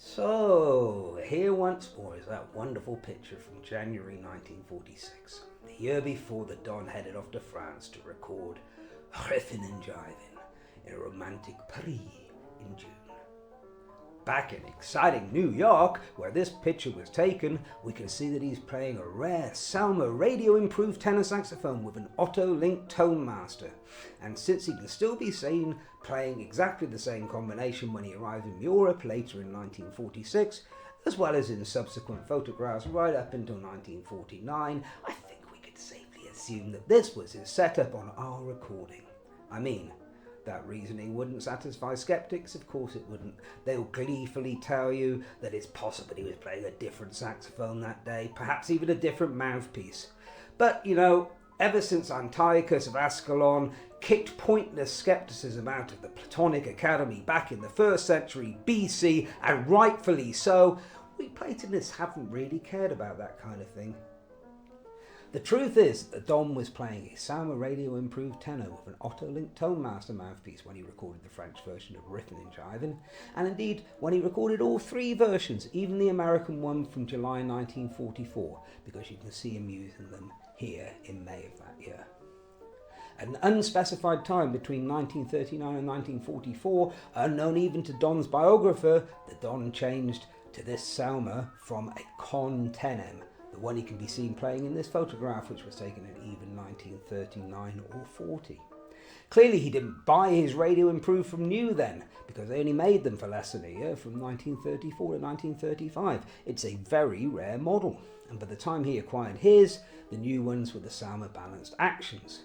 So, here once more is that wonderful picture from January 1946, the year before the Don headed off to France to record Riffin and Jivin in romantic Paris in June. Back in exciting New York, where this picture was taken, we can see that he's playing a rare Selmer radio-improved tenor saxophone with an Otto-Link tone master. And since he can still be seen playing exactly the same combination when he arrived in Europe later in 1946, as well as in subsequent photographs right up until 1949, I think we could safely assume that this was his setup on our recording. I mean, that reasoning wouldn't satisfy skeptics, of course it wouldn't. They'll gleefully tell you that it's possible he was playing a different saxophone that day, perhaps even a different mouthpiece. But, you know, ever since Antiochus of Ascalon kicked pointless skepticism out of the Platonic Academy back in the 1st century BC, and rightfully so, we Platonists haven't really cared about that kind of thing. The truth is that Don was playing a Selmer radio-improved tenor with an Otto-Link tone master mouthpiece when he recorded the French version of Riffin and Jivin, and indeed when he recorded all 3 versions, even the American one from July 1944, because you can see him using them here in May of that year. At an unspecified time between 1939 and 1944, unknown even to Don's biographer, the Don changed to this Selmer from a Con 10M, the one he can be seen playing in this photograph, which was taken in even 1939 or 40. Clearly he didn't buy his radio improved from new then, because they only made them for less than a year, from 1934 to 1935. It's a very rare model, and by the time he acquired his, the new ones were the Selmer balanced actions.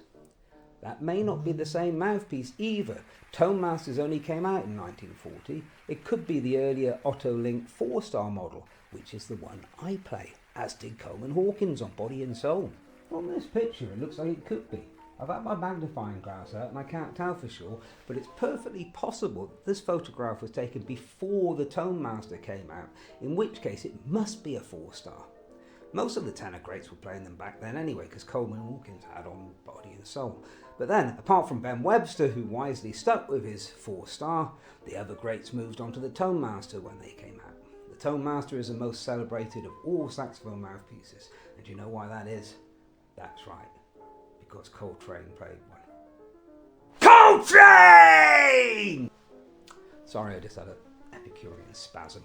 That may not be the same mouthpiece either. Tone Masters only came out in 1940. It could be the earlier Otto-Link 4-star model, which is the one I play, as did Coleman Hawkins on Body and Soul. From this picture it looks like it could be. I've had my magnifying glass out and I can't tell for sure, but it's perfectly possible that this photograph was taken before the Tone Master came out, in which case it must be a 4-star. Most of the tenor greats were playing them back then anyway, because Coleman Hawkins had on Body and Soul. But then, apart from Ben Webster, who wisely stuck with his 4-star, the other greats moved on to the Tone Master when they came out. The Tone Master is the most celebrated of all saxophone mouthpieces, and do you know why that is? That's right, because Coltrane played one. Coltrane! Sorry, I just had an Epicurean spasm.